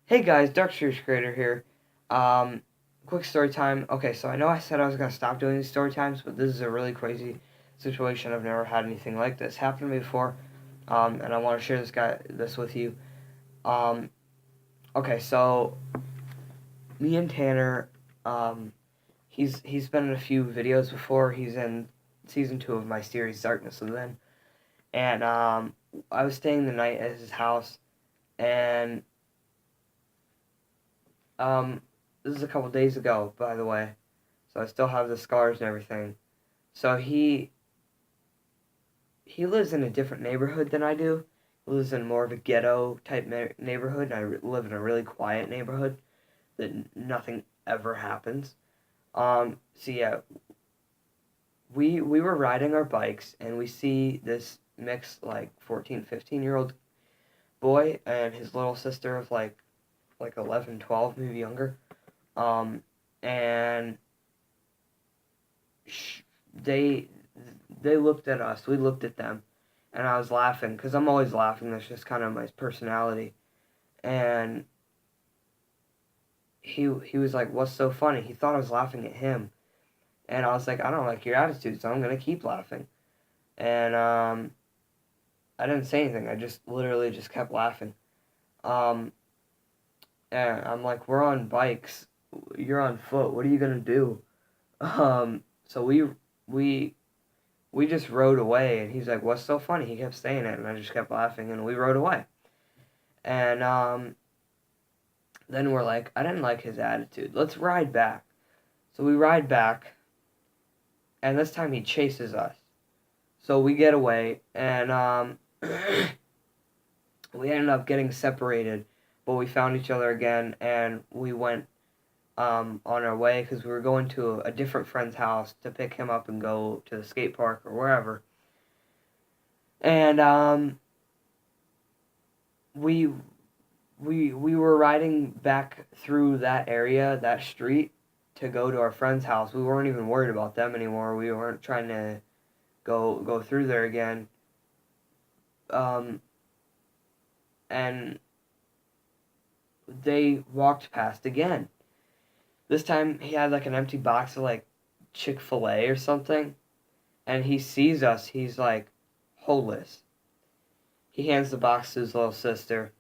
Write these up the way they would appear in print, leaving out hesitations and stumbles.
Hey guys, Dark Series Creator here. Quick story time. Okay, so I know I said I was gonna stop doing these story times, but this is a really crazy situation. I've never had anything like this happen to me before, and I want to share this with you. Um, okay, so me and Tanner, um, he's been in a few videos before. He's in season 2 of my series Darkness Within, and I was staying the night at his house, and um, this is a couple days ago, by the way. So I still have the scars and everything. So he lives in a different neighborhood than I do. He lives in more of a ghetto type neighborhood, and I live in a really quiet neighborhood that nothing ever happens. So yeah, we were riding our bikes and we see this mixed like 14, 15-year-old boy and his little sister of like 11, 12, maybe younger. Um, and sh- they they looked at us. We looked at them, and I was laughing because I'm always laughing. That's just kind of my personality. And he was like, "What's so funny?" He thought I was laughing at him, and I was like, "I don't like your attitude, so I'm gonna keep laughing." And I didn't say anything. I just literally just kept laughing. Um, and I'm like, "We're on bikes. You're on foot. What are you gonna do?" So we we just rode away, and he's like, "What's so funny?" He kept saying it, and I just kept laughing, and we rode away. And then we're like, I didn't like his attitude. Let's ride back. So we ride back, and this time he chases us. So we get away, and we ended up getting separated, but we found each other again, and we went on our way because we were going to a different friend's house to pick him up and go to the skate park or wherever. And we we were riding back through that area, that street, to go to our friend's house. We weren't even worried about them anymore. We weren't trying to go through there again. Um, and they walked past again. This time he had like an empty box of like Chick-fil-A or something, and he sees us. He's like, "Hold this." He hands the box to his little sister,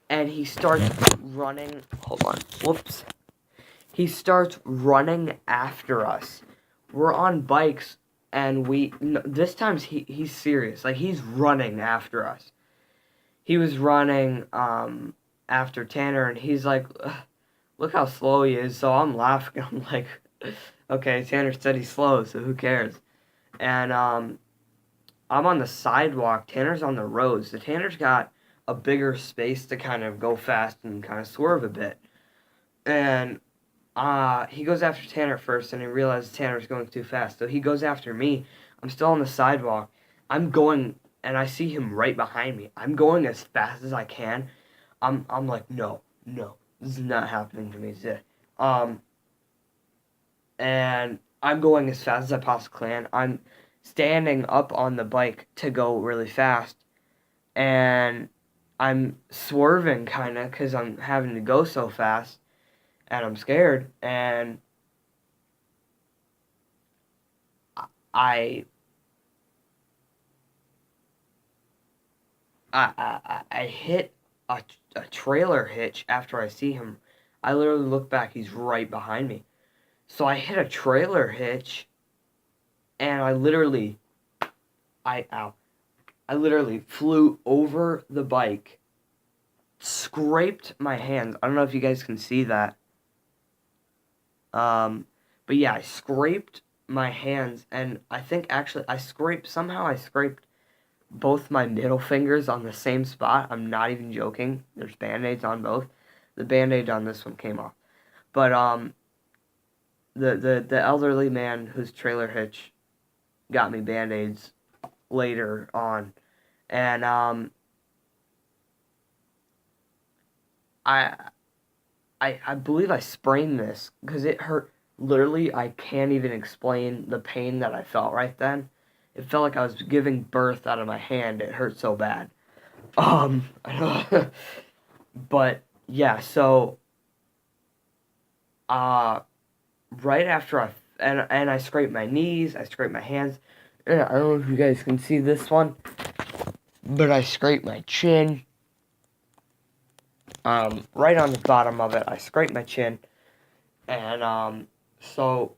and he starts running. Hold on. Whoops. He starts running after us. We're on bikes, and this time he's serious. Like, he's running after us. He was running after Tanner, and he's like, "Ugh, look how slow he is." So I'm laughing. I'm like, okay, Tanner said he's slow, so who cares? And I'm on the sidewalk. Tanner's on the road, so Tanner's got a bigger space to kind of go fast and kind of swerve a bit. And he goes after Tanner first, and he realizes Tanner's going too fast. So he goes after me. I'm still on the sidewalk. I'm going, and I see him right behind me. I'm going as fast as I can. I'm like, no, this is not happening to me today. Um, and I'm going as fast as I possibly can. I'm standing up on the bike to go really fast, and I'm swerving kind of because I'm having to go so fast, and I'm scared, and I I hit a trailer hitch after I see him. I literally look back, he's right behind me. So I hit a trailer hitch, and I ow, I literally flew over the bike, scraped my hands. I don't know if you guys can see that. Um, but yeah, I scraped my hands, and I think actually somehow I scraped both my middle fingers on the same spot. I'm not even joking. There's band-aids on both. The band-aid on this one came off. But the elderly man whose trailer hitch got me band-aids later on. And I I believe I sprained this because it hurt. Literally, I can't even explain the pain that I felt right then. It felt like I was giving birth out of my hand. It hurt so bad. Um, but yeah, so uh right after and I scraped my knees, I scraped my hands. And I don't know if you guys can see this one, but I scraped my chin. Right on the bottom of it, I scraped my chin, and so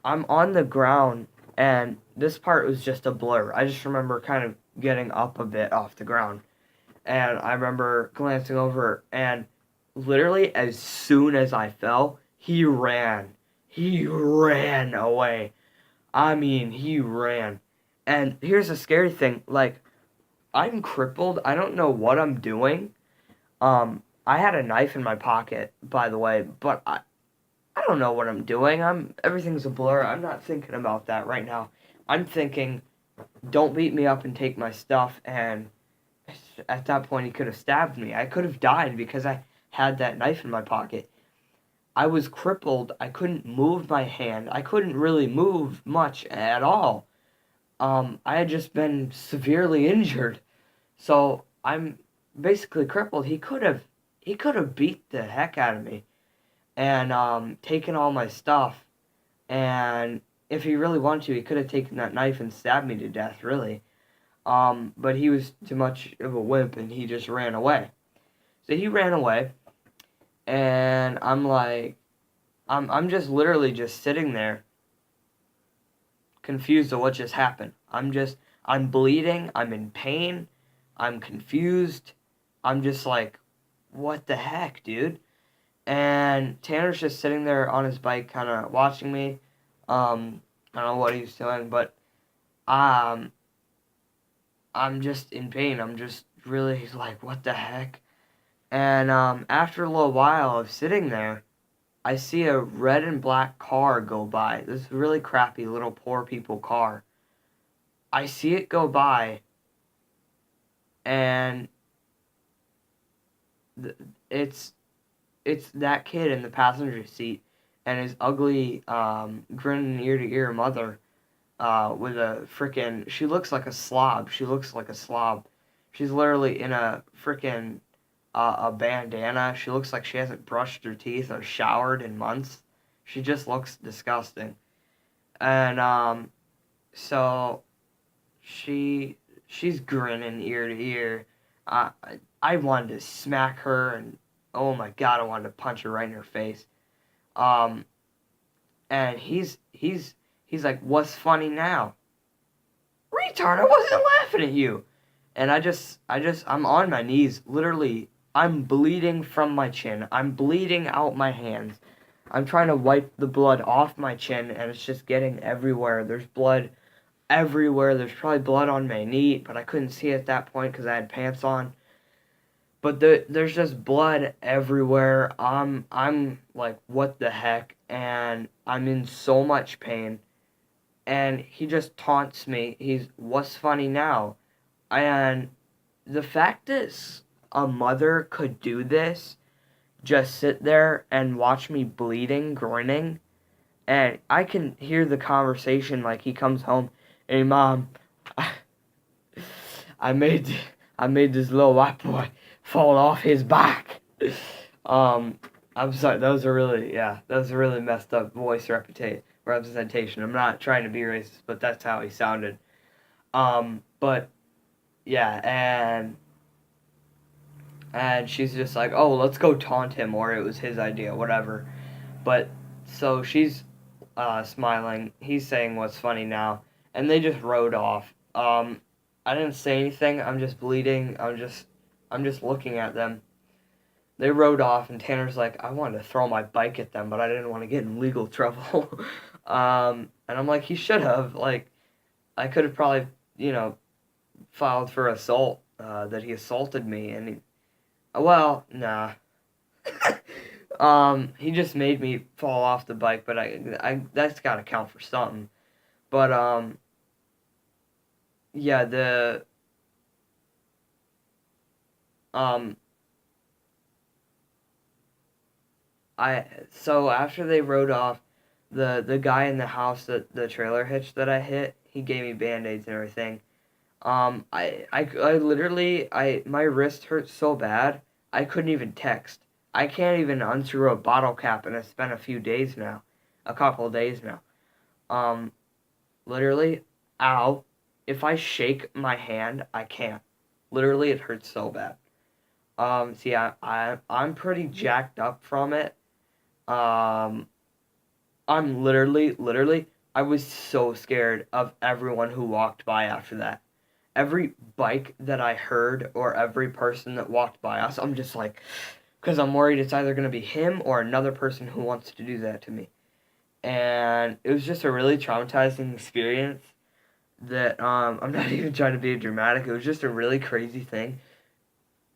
I'm on the ground, and this part was just a blur. I just remember kind of getting up a bit off the ground, and I remember glancing over, and literally as soon as I fell, he ran. He ran away. I mean, he ran. And here's the scary thing, like, I'm crippled. I don't know what I'm doing. I had a knife in my pocket, by the way, but I don't know what I'm doing. Everything's a blur. I'm not thinking about that right now. I'm thinking, don't beat me up and take my stuff. And at that point, he could have stabbed me. I could have died because I had that knife in my pocket. I was crippled. I couldn't move my hand. I couldn't really move much at all. I had just been severely injured, so I'm basically crippled. He could have beat the heck out of me and taken all my stuff. And if he really wanted to, he could have taken that knife and stabbed me to death, really. But he was too much of a wimp, and he just ran away. So he ran away, and I'm like, I'm just literally just sitting there, confused at what just happened. I'm bleeding. I'm in pain. I'm confused. I'm just like, what the heck, dude? And Tanner's just sitting there on his bike, kind of watching me. I don't know what he's doing, but um, I'm just in pain. I'm just really like, what the heck? And after a little while of sitting there, I see a red and black car go by. This really crappy little poor people car. I see it go by, and it's that kid in the passenger seat and his ugly, grinning ear to ear mother, with a frickin'. She looks like a slob. She looks like a slob. She's literally in a frickin' a bandana. She looks like she hasn't brushed her teeth or showered in months. She just looks disgusting. And so she's grinning ear to ear. I wanted to smack her, and oh my god, I wanted to punch her right in her face. Um, and he's like, "What's funny now, retard? I wasn't laughing at you." And I'm on my knees, literally. I'm bleeding from my chin. I'm bleeding out my hands. I'm trying to wipe the blood off my chin, and it's just getting everywhere. There's blood everywhere. There's probably blood on my knee, but I couldn't see it at that point because I had pants on. But there's just blood everywhere. I'm like, what the heck? And I'm in so much pain. And he just taunts me. What's funny now? And the fact is, a mother could do this, just sit there and watch me bleeding, grinning, and I can hear the conversation. Like, he comes home, "Hey mom, I made I made this little white boy fall off his back." Um, I'm sorry. That was a really messed up voice representation. I'm not trying to be racist, but that's how he sounded. But yeah, and she's just like, "Oh, let's go taunt him," or it was his idea, whatever. But so she's smiling. He's saying what's funny now, and they just rode off. I didn't say anything. I'm just bleeding. I'm just looking at them. They rode off, and Tanner's like, "I wanted to throw my bike at them, but I didn't want to get in legal trouble." And I'm like, he should have. Like, I could have probably, filed for assault. That he assaulted me, and well, nah. He just made me fall off the bike, but I that's got to count for something. But yeah, um, so after they rode off, the guy in the house, that the trailer hitch that I hit, he gave me band-aids and everything. I literally, my wrist hurt so bad. I couldn't even text. I can't even unscrew a bottle cap, and it's been a couple of days now. Literally, ow. If I shake my hand, I can't. Literally, it hurts so bad. See, I'm pretty jacked up from it. I'm literally, I was so scared of everyone who walked by after that. Every bike that I heard or every person that walked by us, I'm just like, because I'm worried it's either going to be him or another person who wants to do that to me. And it was just a really traumatizing experience that I'm not even trying to be dramatic. It was just a really crazy thing.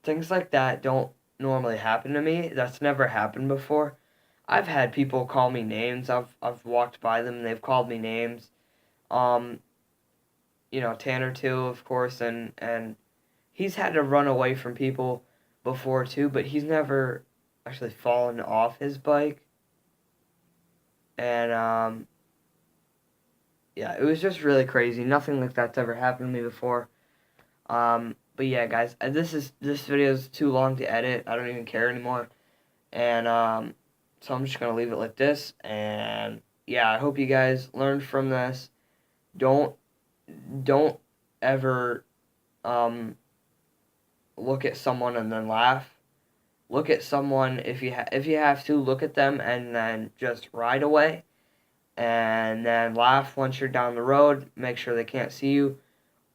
Things like that don't normally happen to me. That's never happened before. I've had people call me names. I've walked by them and they've called me names. Um, Tanner too, of course, and he's had to run away from people before too, but he's never actually fallen off his bike. And yeah, it was just really crazy. Nothing like that's ever happened to me before. But yeah, guys, this video is too long to edit. I don't even care anymore. And so I'm just gonna leave it like this. And yeah, I hope you guys learned from this. Don't ever look at someone and then laugh. Look at someone if you have to. Look at them and then just ride away. And then laugh once you're down the road. Make sure they can't see you.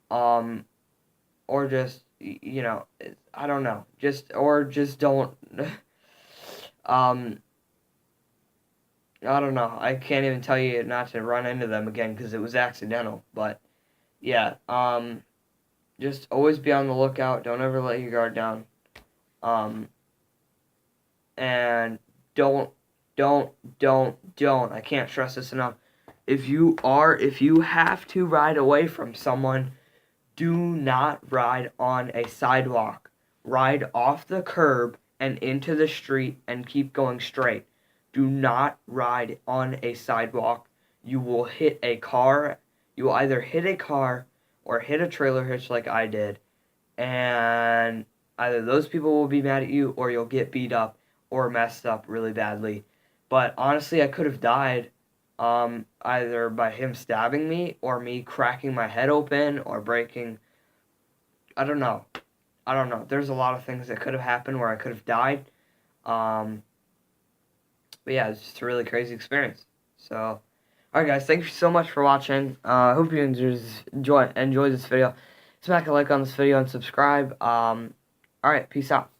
Or just, I don't know. Just don't. I don't know. I can't even tell you not to run into them again because it was accidental. But yeah, just always be on the lookout. Don't ever let your guard down. And don't. I can't stress this enough. If you have to ride away from someone, do not ride on a sidewalk. Ride off the curb and into the street and keep going straight. Do not ride on a sidewalk. You will hit a car. You will either hit a car or hit a trailer hitch like I did. And either those people will be mad at you or you'll get beat up or messed up really badly. But honestly, I could have died either by him stabbing me or me cracking my head open or breaking. I don't know. There's a lot of things that could have happened where I could have died. But yeah, it's just a really crazy experience. So, alright guys, thank you so much for watching. I hope you enjoy this video. Smack a like on this video and subscribe. Alright, peace out.